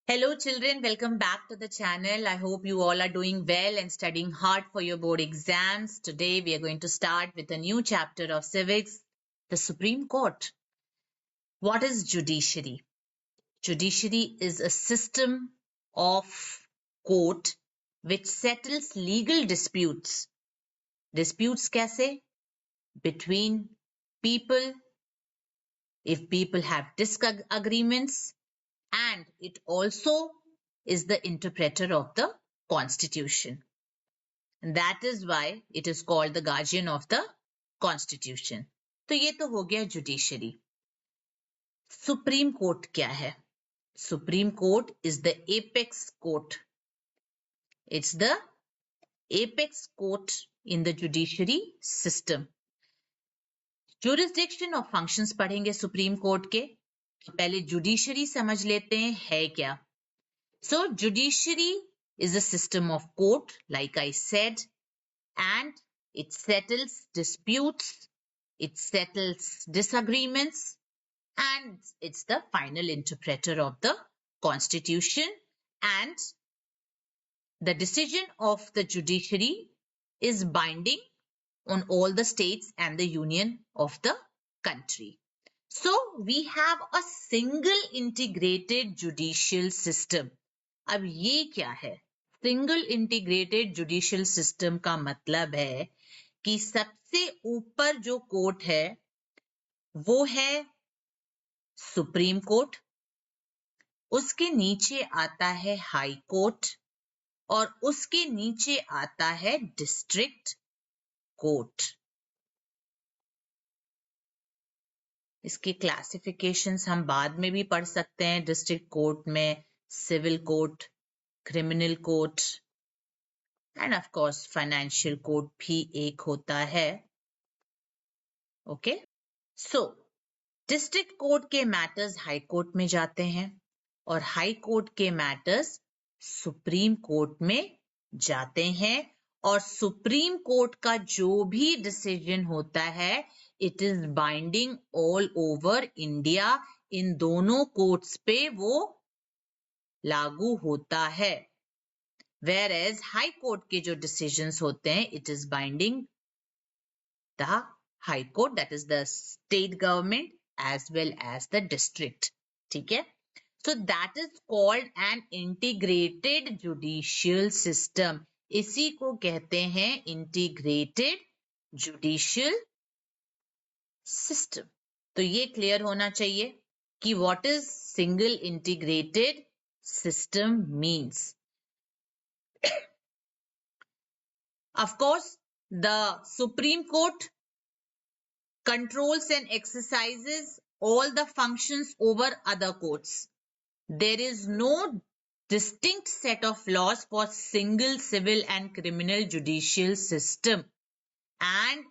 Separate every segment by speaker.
Speaker 1: Hello children, welcome back to the channel. I hope you all are doing well and studying hard for your board exams. Today we are going to start with a new chapter of civics, the Supreme Court. What is judiciary? Judiciary is a system of court which settles legal disputes. Disputes कैसे? Between people, if people have disagreements, and it also is the interpreter of the constitution. And that is why it is called the guardian of the constitution. तो ये तो हो गया judiciary. Supreme court क्या है? Supreme court is the apex court. It's the apex court in the judiciary system. Jurisdiction of functions पढ़ेंगे supreme court के. तो पहले जुडिशरी समझ लेते हैं है क्या. So judiciary is a system of court, like I said, and it settles disputes, it settles disagreements, and it's the final interpreter of the constitution. And the decision of the judiciary is binding on all the states and the union of the country. So we have a single integrated judicial system. अब ये क्या है? Single integrated judicial system का मतलब है कि सबसे ऊपर जो कोर्ट है वो है सुप्रीम कोर्ट, उसके नीचे आता है हाई कोर्ट और उसके नीचे आता है डिस्ट्रिक्ट कोर्ट. इसके क्लासिफिकेशंस हम बाद में भी पढ़ सकते हैं. डिस्ट्रिक्ट कोर्ट में civil court, criminal court and of course financial court भी एक होता है. ओके, सो डिस्ट्रिक्ट कोर्ट के मैटर्स हाई कोर्ट में जाते हैं और हाई कोर्ट के मैटर्स सुप्रीम कोर्ट में जाते हैं. और सुप्रीम कोर्ट का जो भी डिसीजन होता है it is binding all over India. इन दोनों कोर्ट्स पे वो लागू होता है. Whereas हाई कोर्ट के जो डिसीजंस होते हैं it is binding the high court, that is the state government as well as the district. ठीक है? So that is called an integrated judicial system. इसी को कहते हैं integrated judicial system. तो ये क्लियर होना चाहिए कि what is single integrated system means. Of course, the Supreme Court controls and exercises all the functions over other courts. There is no distinct set of laws for single civil and criminal judicial system, and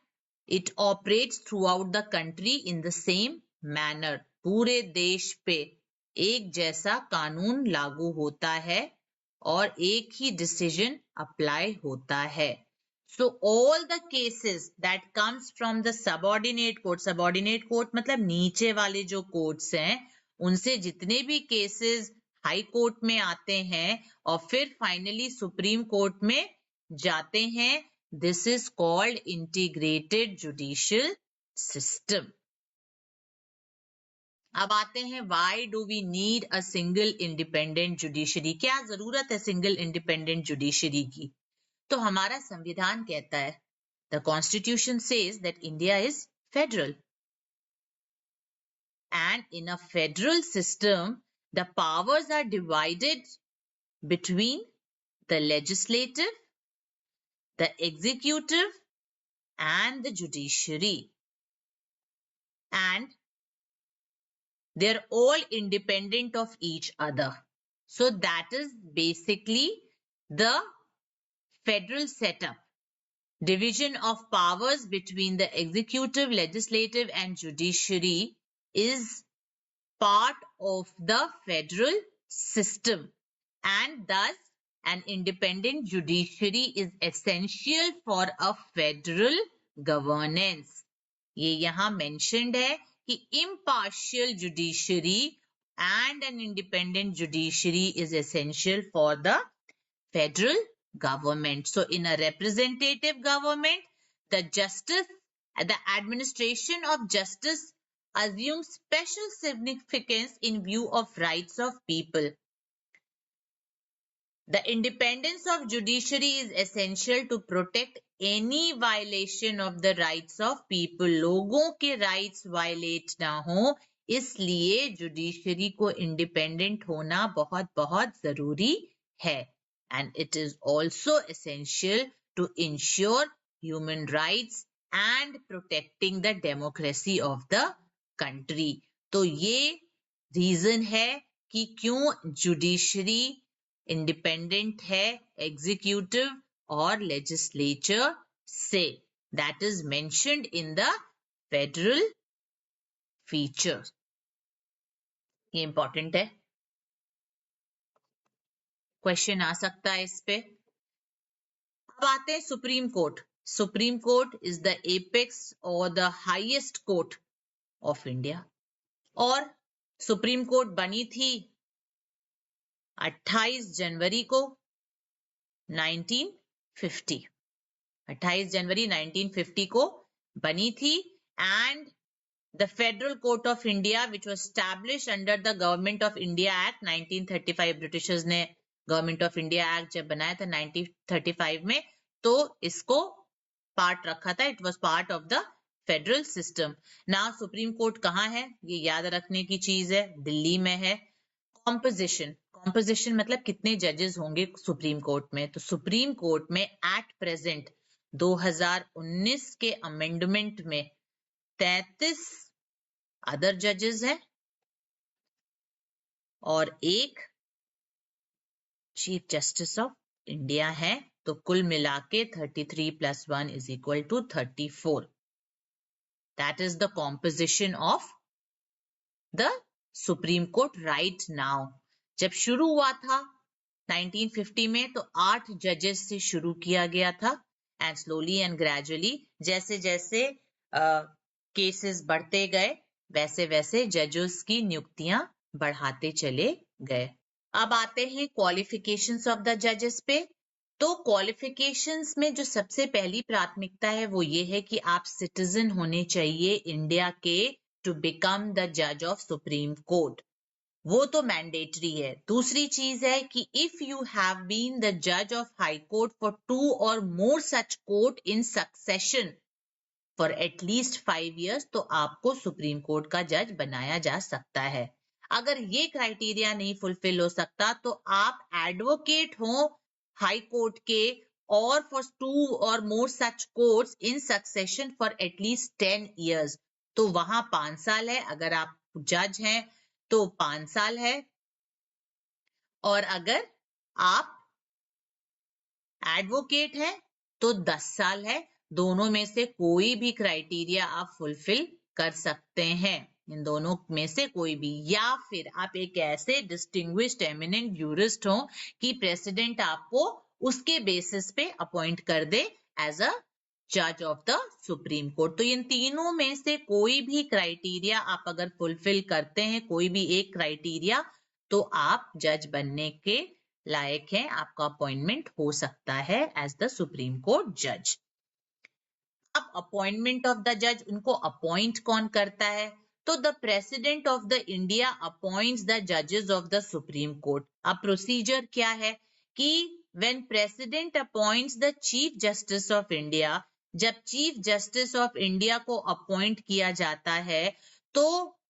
Speaker 1: it operates throughout the country in the same manner. पूरे देश पे एक जैसा कानून लागू होता है और एक ही डिसीजन अप्लाई होता है. So all the cases that comes from the subordinate court मतलब नीचे वाले जो courts हैं उनसे जितने भी cases हाई कोर्ट में आते हैं और फिर फाइनली सुप्रीम कोर्ट में जाते हैं, this is called integrated judicial system. अब आते हैं why do we need a single independent judiciary? क्या जरूरत है सिंगल इंडिपेंडेंट जुडिशरी की? तो हमारा संविधान कहता है, the constitution says that India is federal, and in a federal system the powers are divided between the legislative, the executive and the judiciary, and they're all independent of each other. So that is basically the federal setup. Division of powers between the executive, legislative and judiciary is part of the federal system, and thus an independent judiciary is essential for a federal governance. ये यहाँ mentioned है कि impartial judiciary and an independent judiciary is essential for the federal government. So in a representative government, the administration of justice assumes special significance in view of rights of people. The independence of judiciary is essential to protect any violation of the rights of people. लोगों के rights violate ना हो, इसलिए judiciary को independent होना बहुत बहुत जरूरी है. And it is also essential to ensure human rights and protecting the democracy of the country. तो ये reason है कि क्यों judiciary इंडिपेंडेंट है एग्जीक्यूटिव और लेजिस्लेचर से. That is mentioned in the federal feature. ये इंपॉर्टेंट है, क्वेश्चन आ सकता है इस पे. अब आते हैं Supreme Court. Supreme Court is the apex और the highest court of India. और सुप्रीम कोर्ट बनी थी 28 जनवरी को 1950. 28 जनवरी 1950 को बनी थी. And the federal court of India which was established under the government of India act 1935. Britishers ने गवर्नमेंट ऑफ इंडिया एक्ट जब बनाया था 1935 में, तो इसको पार्ट रखा था. It was part of the federal system. Now supreme court कहाँ है, ये याद रखने की चीज है, दिल्ली में है. कॉम्पोजिशन मतलब कितने जजेस होंगे सुप्रीम कोर्ट में. तो सुप्रीम कोर्ट में एट प्रेजेंट 2019 के अमेंडमेंट में 33 अदर जजेस हैं और एक चीफ जस्टिस ऑफ इंडिया है. तो कुल मिला के 33 + 1 = 34. That is the composition of the supreme court right now. जब शुरू हुआ था 1950 में तो 8 जजेस से शुरू किया गया था. एंड स्लोली एंड ग्रेजुअली जैसे जैसे केसेस बढ़ते गए वैसे वैसे जजेस की नियुक्तियां बढ़ाते चले गए. अब आते हैं क्वालिफिकेशंस ऑफ द जजेस पे. तो क्वालिफिकेशंस में जो सबसे पहली प्राथमिकता है वो ये है कि आप सिटीजन होने चाहिए इंडिया के टू बिकम द जज ऑफ सुप्रीम कोर्ट. वो तो मैंडेटरी है. दूसरी चीज है कि if you have been the जज of high court for 2 or more such court in succession for at least 5 years तो आपको सुप्रीम कोर्ट का जज बनाया जा सकता है. अगर ये क्राइटेरिया नहीं फुलफिल हो सकता तो आप एडवोकेट हो हाई कोर्ट के और for 2 or more such courts in succession for at least 10 years तो वहां 5 साल है. अगर आप जज हैं तो 5 साल है. और अगर आप एडवोकेट है तो 10 साल है. दोनों में से कोई भी क्राइटेरिया आप फुलफिल कर सकते हैं, इन दोनों में से कोई भी. या फिर आप एक ऐसे डिस्टिंग्विश्ड एमिनेंट यूरिस्ट हो कि प्रेसिडेंट आपको उसके बेसिस पे अपॉइंट कर दे एज अ जज ऑफ द सुप्रीम कोर्ट. तो इन तीनों में से कोई भी क्राइटेरिया आप अगर फुलफिल करते हैं, कोई भी एक क्राइटेरिया, तो आप जज बनने के लायक हैं. आपका अपॉइंटमेंट हो सकता है एज द सुप्रीम कोर्ट जज. अब अपॉइंटमेंट ऑफ द जज, उनको अपॉइंट कौन करता है? तो the president of the India appoints the जजेस ऑफ द सुप्रीम कोर्ट. अब प्रोसीजर क्या है कि when president appoints the chief justice of India, जब चीफ जस्टिस ऑफ इंडिया को अपॉइंट किया जाता है तो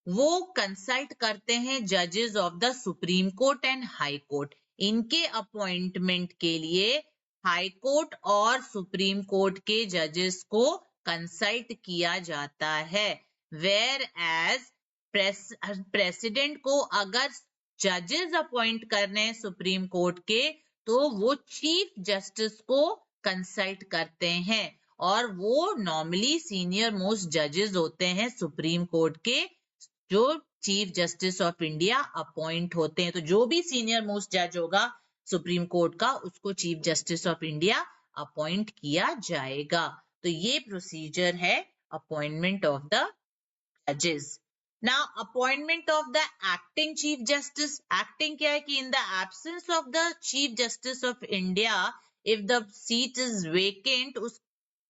Speaker 1: वो कंसल्ट करते हैं जजेस of the supreme court and high court. इनके अपॉइंटमेंट के लिए हाई कोर्ट और सुप्रीम कोर्ट के जजेस को कंसल्ट किया जाता है. वेयर एज प्रेसिडेंट को अगर जजेस अपॉइंट करने हैं सुप्रीम कोर्ट के तो वो चीफ जस्टिस को कंसल्ट करते हैं. और वो नॉर्मली सीनियर मोस्ट जजेस होते हैं सुप्रीम कोर्ट के, जो chief justice of India appoint होते हैं. तो जो भी सीनियर मोस्ट जज होगा सुप्रीम कोर्ट का, उसको chief justice of India appoint किया जाएगा. तो ये प्रोसीजर है अपॉइंटमेंट ऑफ द जजेस. Now, appointment of the acting chief justice. Acting क्या है कि in the absence of the chief justice of India, if the seat is vacant, उस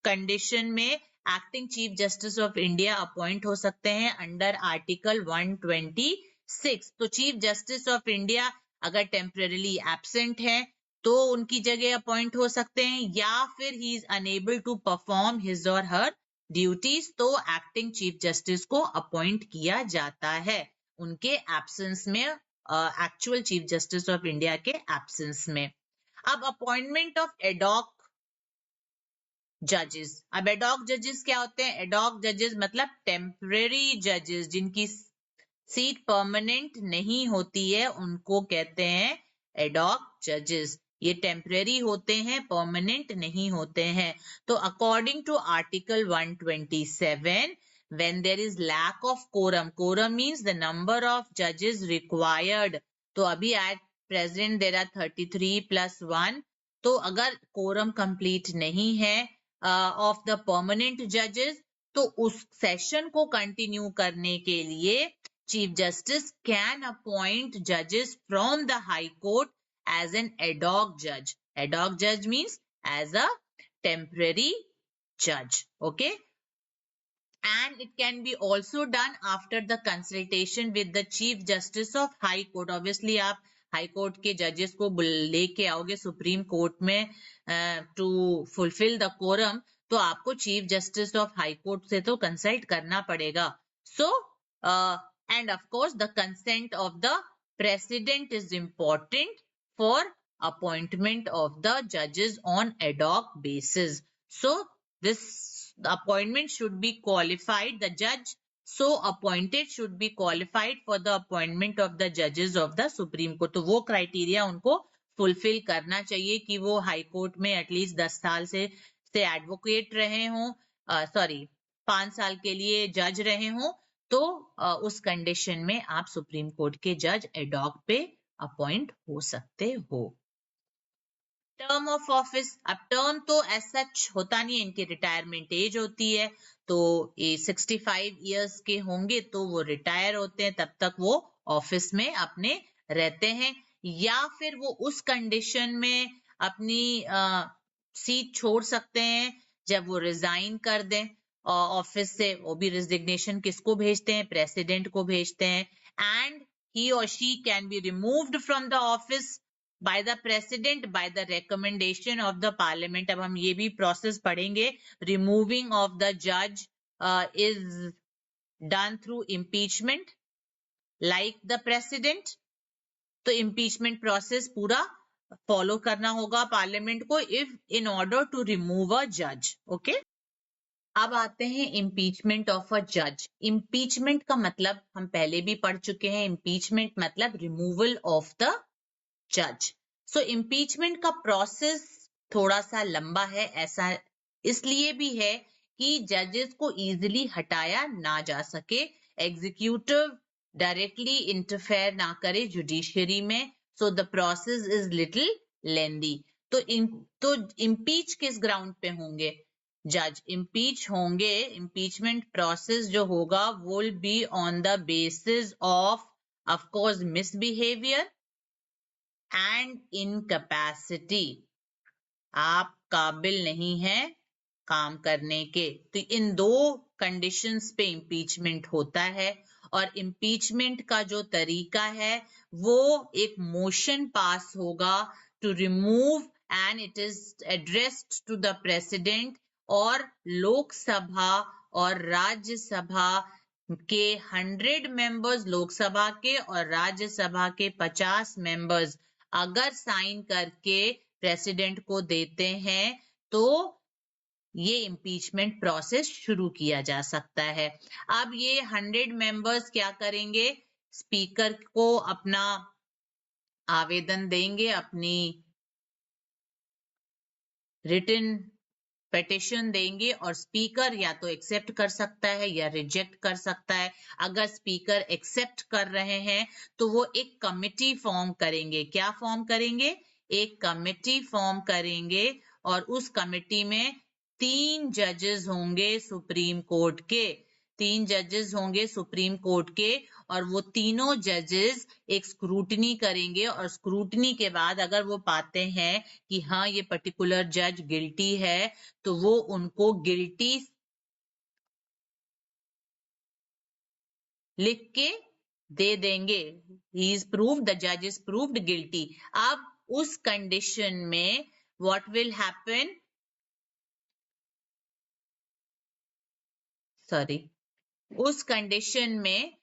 Speaker 1: कंडीशन में acting chief justice of India appoint हो सकते हैं under article 126. तो chief justice of India अगर टेम्परेली एब्सेंट है तो उनकी जगह अपॉइंट हो सकते हैं, या फिर he is unable to perform his or her duties, तो एक्टिंग चीफ जस्टिस को अपॉइंट किया जाता है उनके एब्सेंस में, actual chief justice of India के एब्सेंस में. अब अपॉइंटमेंट ऑफ एडॉक जजेस. अब एडॉक जजेस क्या होते हैं? एडॉक जजेस मतलब टेम्परेरी जजेस, जिनकी सीट परमानेंट नहीं होती है, उनको कहते हैं एडॉक जजेस. ये टेम्परेरी होते हैं, परमानेंट नहीं होते हैं. तो according to article 127, when there is lack of quorum means the number of judges required. तो अभी at present there are 33 plus 1. तो अगर quorum complete नहीं है ऑफ द परमानेंट जजेस, तो उस सेशन को कंटिन्यू करने के लिए चीफ जस्टिस कैन अपॉइंट जजेस from the high court as an ad hoc जज. एडॉक जज मीन्स एज अ टेम्पररी जज. Okay, and it can be also done after the consultation with the chief justice of high court. obviously आप high court के जजेस को लेके आओगे Supreme court में टू फुलफिल द कोरम, तो आपको chief justice of high court से तो कंसल्ट करना पड़ेगा. So and of course the consent of the president is important for appointment of the जजेस on ad hoc basis. So this the appointment should be qualified. The judge so appointed should be qualified for the appointment of the judges of the Supreme Court. तो वो criteria उनको fulfil करना चाहिए कि वो high court में at least 10 साल से एडवोकेट रहे हों, 5 साल के लिए जज रहे हों, तो उस कंडीशन में आप सुप्रीम कोर्ट के जज एडॉक पे अपॉइंट हो सकते हो. Term of office. अब टर्म तो एज सच होता नहीं है, इनकी रिटायरमेंट एज होती है, तो ये 65 इयर्स के होंगे तो वो रिटायर होते हैं, तब तक वो ऑफिस में अपने रहते हैं, या फिर वो उस कंडीशन में अपनी सीट छोड़ सकते हैं जब वो रिजाइन कर दें ऑफिस से. वो भी रिजिग्नेशन किसको भेजते हैं? प्रेसिडेंट को भेजते हैं. And he or she can be removed from the office by the president by the recommendation of the parliament. अब हम ये भी प्रोसेस पढ़ेंगे. removing of the judge is done through impeachment like the president. तो impeachment process पूरा follow करना होगा parliament को if in order to remove a judge. okay? अब आते हैं इम्पीचमेंट ऑफ अ जज. इम्पीचमेंट का मतलब हम पहले भी पढ़ चुके हैं. इम्पीचमेंट मतलब रिमूवल ऑफ द जज. सो इम्पीचमेंट का प्रोसेस थोड़ा सा लंबा है. ऐसा इसलिए भी है कि जजेस को इजीली हटाया ना जा सके, एग्जीक्यूटिव डायरेक्टली इंटरफेयर ना करे जुडिशरी में. So the process is little lengthy. तो इम्पीच किस ग्राउंड पे होंगे जज? इम्पीच होंगे, इम्पीचमेंट प्रोसेस जो होगा will be on the basis of course misbehaviour and incapacity. आप काबिल नहीं है काम करने के, तो इन दो कंडीशंस पे इम्पीचमेंट होता है. और इम्पीचमेंट का जो तरीका है वो एक मोशन पास होगा to remove, and it is addressed to the president. और लोकसभा और राज्यसभा के 100 मेंबर्स, लोकसभा के और राज्यसभा के 50 मेंबर्स अगर साइन करके प्रेसिडेंट को देते हैं तो ये इम्पीचमेंट प्रोसेस शुरू किया जा सकता है. अब ये 100 मेंबर्स क्या करेंगे? स्पीकर को अपना आवेदन देंगे, अपनी रिटन पिटिशन देंगे, और स्पीकर या तो एक्सेप्ट कर सकता है या रिजेक्ट कर सकता है. अगर स्पीकर एक्सेप्ट कर रहे हैं तो वो एक कमिटी फॉर्म करेंगे. क्या फॉर्म करेंगे? एक कमिटी फॉर्म करेंगे, और उस कमिटी में 3 जजेस होंगे सुप्रीम कोर्ट के. 3 जजेस होंगे सुप्रीम कोर्ट के, और वो तीनों जजेस एक स्क्रूटनी करेंगे, और स्क्रूटनी के बाद अगर वो पाते हैं कि हाँ ये पर्टिकुलर जज गिल्टी है, तो वो उनको गिल्टी लिख के दे देंगे. ही इज प्रूव्ड, द जज इज प्रूव्ड गिल्टी. अब उस कंडीशन में व्हाट विल हैपन, सॉरी, उस कंडीशन में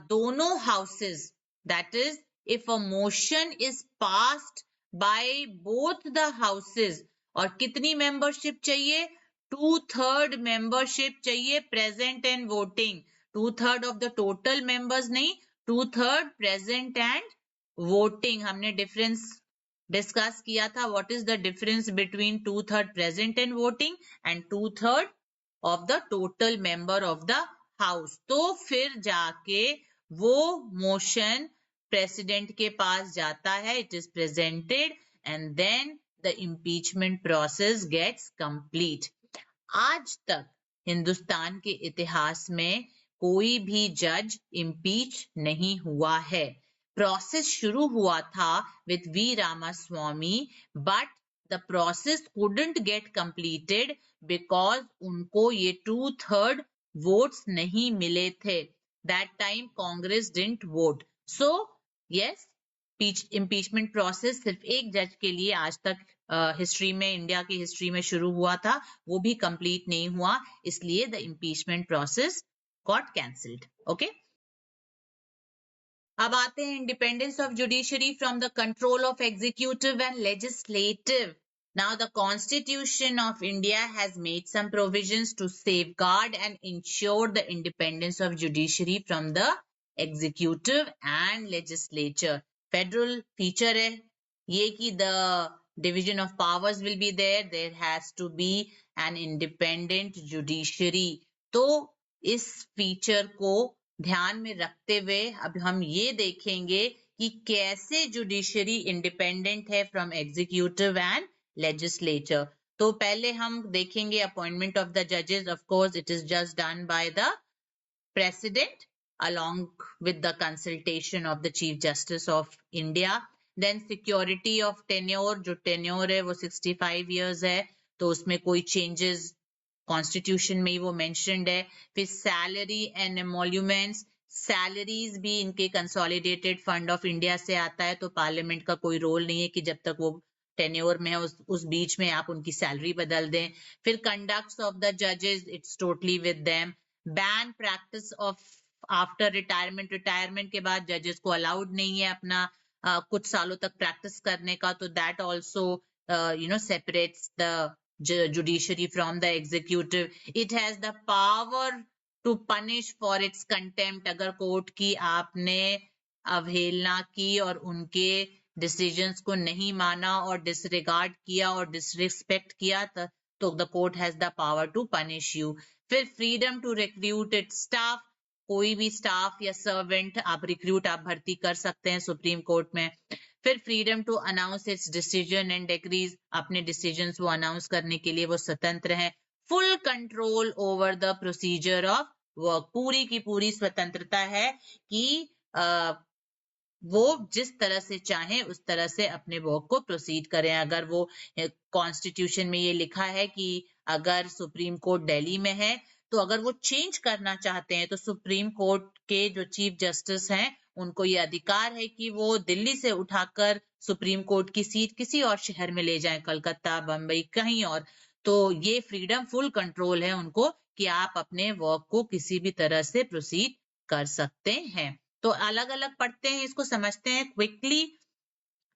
Speaker 1: दोनों houses, that is if a motion is passed by both the houses, और कितनी मेंबरशिप चाहिए, 2/3 मेंबरशिप चाहिए present and voting. 2/3 of the total members नहीं, 2/3 प्रेजेंट एंड वोटिंग. हमने डिफरेंस डिस्कस किया था, what is the difference between 2/3 present and voting and 2/3 of the total member of the house. तो फिर जाके वो मोशन प्रेसिडेंट के पास जाता है, it is presented, and then the impeachment process gets complete. आज तक हिंदुस्तान के इतिहास में कोई भी जज इम्पीच नहीं हुआ है. प्रोसेस शुरू हुआ था with V Ramaswami, but the process couldn't get completed because उनको ये 2/3 votes नहीं मिले थे. That time Congress didn't vote. So yes, impeachment process सिर्फ एक जज के लिए आज तक हिस्ट्री में, इंडिया की हिस्ट्री में शुरू हुआ था, वो भी कंप्लीट नहीं हुआ, इसलिए the impeachment process got cancelled. Okay, अब आते हैं independence of judiciary from the control of executive and legislative. Now the Constitution of India has made some provisions to safeguard and ensure the independence of judiciary from the executive and legislature. Federal feature है ये कि the division of powers will be there, there has to be an independent judiciary. तो इस feature को ध्यान में रखते हुए अब हम ये देखेंगे कि कैसे जुडिशरी इंडिपेंडेंट है फ्रॉम एग्जीक्यूटिव एंड लेजिस्लेचर. तो पहले हम देखेंगे अपॉइंटमेंट ऑफ द जजेस. Of course it is just done by the president along with the consultation of the Chief Justice of India. Then security of tenure, जो tenure है वो 65 years है, तो उसमें कोई changes कॉन्स्टिट्यूशन में ही वो मेंशन्ड है. फिर सैलरी एंड एमोल्यूमेंट्स, सैलरीज भी इनके कंसोलिडेटेड फंड ऑफ इंडिया से आता है, तो पार्लियामेंट का कोई रोल नहीं है कि जब तक वो टेन्योर में है उस बीच में आप उनकी सैलरी बदल दें. फिर कंडक्ट्स ऑफ द जजेस, it's totally with them. Ban practice of after retirement, retirement के बाद जजेस को अलाउड नहीं है अपना कुछ सालों तक प्रैक्टिस करने का, तो that also separates the judiciary from the executive. It has the power to punish for its contempt. अगर कोर्ट की आपने अवहेलना की और उनके डिसीजंस को नहीं माना और डिसरिगार्ड किया और डिसरिस्पेक्ट किया, तो the court has the power to punish you. फिर freedom to recruit its staff, कोई भी स्टाफ या सर्वेंट आप रिक्रूट, आप भर्ती कर सकते हैं सुप्रीम कोर्ट में. फिर freedom to announce its decision and decrees, अपने डिसीजंस वो अनाउंस करने के लिए वो स्वतंत्र हैं. Full control over the procedure of work, पूरी की पूरी स्वतंत्रता है कि वो जिस तरह से चाहे उस तरह से अपने वर्क को प्रोसीड करें. अगर वो कॉन्स्टिट्यूशन में ये लिखा है कि अगर सुप्रीम कोर्ट दिल्ली में है, तो अगर वो चेंज करना चाहते हैं तो सुप्रीम कोर्ट के जो चीफ जस्टिस हैं उनको ये अधिकार है कि वो दिल्ली से उठाकर सुप्रीम कोर्ट की सीट किसी और शहर में ले जाएं, कलकत्ता, बंबई, कहीं और. तो ये फ्रीडम, फुल कंट्रोल है उनको कि आप अपने वर्क को किसी भी तरह से प्रोसीड कर सकते हैं. तो अलग अलग पढ़ते हैं, इसको समझते हैं quickly.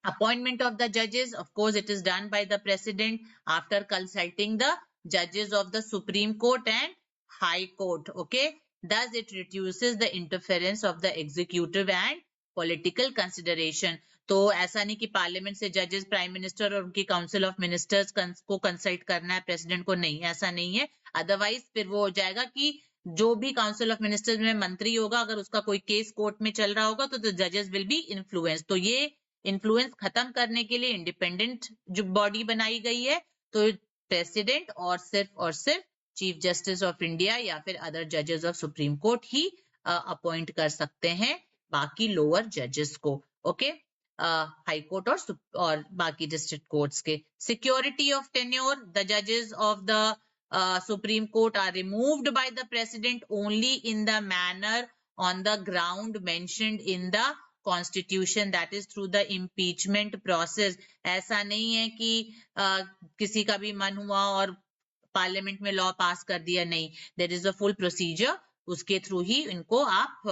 Speaker 1: Appointment of the judges, of course it is done by the president after consulting the judges of the Supreme Court and High Court. Okay, thus it reduces the interference of the executive and political consideration. तो ऐसा नहीं कि parliament से जजेस prime minister और उनकी council of ministers को consult करना है प्रेसिडेंट को, नहीं, ऐसा नहीं है. अदरवाइज फिर वो हो जाएगा कि जो भी काउंसिल ऑफ मिनिस्टर्स में मंत्री होगा, अगर उसका कोई केस कोर्ट में चल रहा होगा तो जजेस विल बी इन्फ्लुएंस. तो ये इन्फ्लुएंस खत्म करने के लिए इंडिपेंडेंट जो बॉडी बनाई गई है, तो प्रेसिडेंट और सिर्फ चीफ जस्टिस ऑफ इंडिया या फिर अदर जजेस ऑफ सुप्रीम कोर्ट ही अपॉइंट कर सकते हैं बाकी लोअर जजेस को. ओके, हाई कोर्ट और बाकी डिस्ट्रिक्ट कोर्ट्स के. सिक्योरिटी ऑफ टेन्योर, द जजेस of the supreme court are removed by the president only in the manner on the ground mentioned in the constitution, that is through the impeachment process. ऐसा नहीं है कि किसी का भी मन हुआ और पार्लियामेंट में लॉ पास कर दिया, नहीं. There is a full procedure, उसके थ्रू ही इनको आप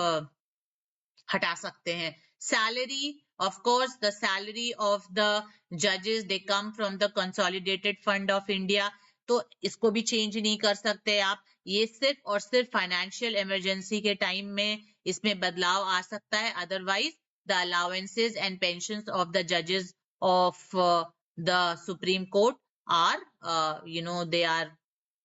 Speaker 1: हटा सकते हैं. Salary, of course the salary of the judges, they come from the consolidated fund of India, तो इसको भी चेंज नहीं कर सकते आप. ये सिर्फ और सिर्फ फाइनेंशियल इमरजेंसी के टाइम में इसमें बदलाव आ सकता है. Otherwise the allowances and pensions of the जजेस of the supreme Court are they are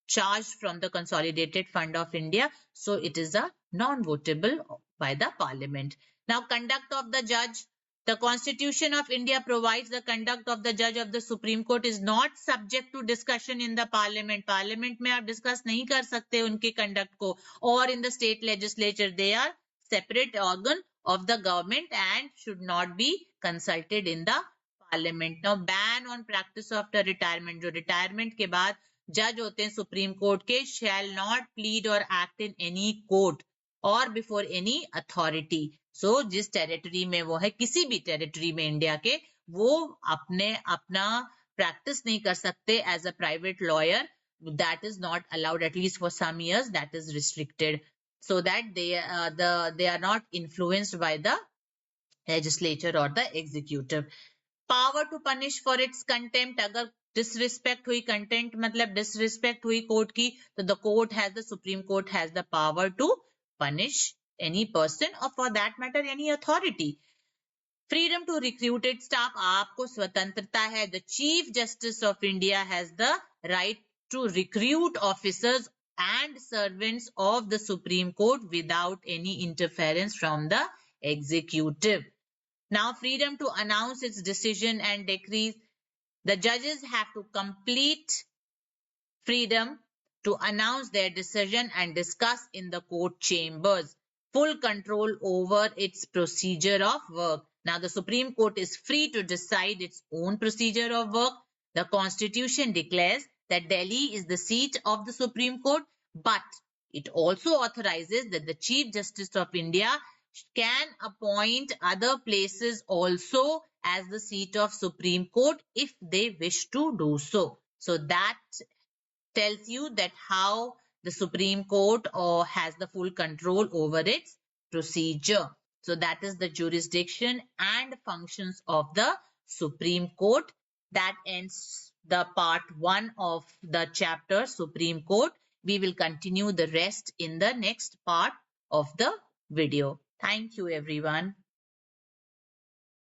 Speaker 1: charged from the consolidated fund of India, so it is a non-votable by the parliament. Now, conduct of the judge. The Constitution of India provides the conduct of the judge of the Supreme Court is not subject to discussion in the parliament. Parliament में आप discuss नहीं कर सकते उनके conduct को. Or in the state legislature, they are separate organ of the government and should not be consulted in the parliament. Now, ban on practice of the retirement. जो retirement के बाद जज होते हैं सुप्रीम कोर्ट के, shall not plead or act in any court or before any authority. So जिस territory में वो है, किसी भी टेरिटरी में इंडिया के, वो अपना प्रैक्टिस नहीं कर सकते as a private lawyer. That is not allowed, at least for some years. That is restricted, so that they are not influenced by the legislature or the executive. Power to punish for its contempt. अगर disrespect हुई, contempt मतलब disrespect हुई court की, तो the court has, the supreme Court has the power to punish any person or for that matter any authority. Freedom to recruit it staff. आपको स्वतंत्रता है. The chief justice of India has the right to recruit officers and servants of the Supreme Court without any interference from the executive. Now, freedom to announce its decision and decrees. The judges have to complete freedom to announce their decision and discuss in the court chambers. Full control over its procedure of work. Now, the Supreme Court is free to decide its own procedure of work. The Constitution declares that Delhi is the seat of the Supreme Court, but it also authorizes that the Chief Justice of India can appoint other places also as the seat of Supreme Court if they wish to do so. So that tells you that how the Supreme Court has the full control over its procedure. So that is the jurisdiction and functions of the Supreme Court. That ends the part 1 of the chapter Supreme Court. We will continue the rest in the next part of the video. Thank you, everyone.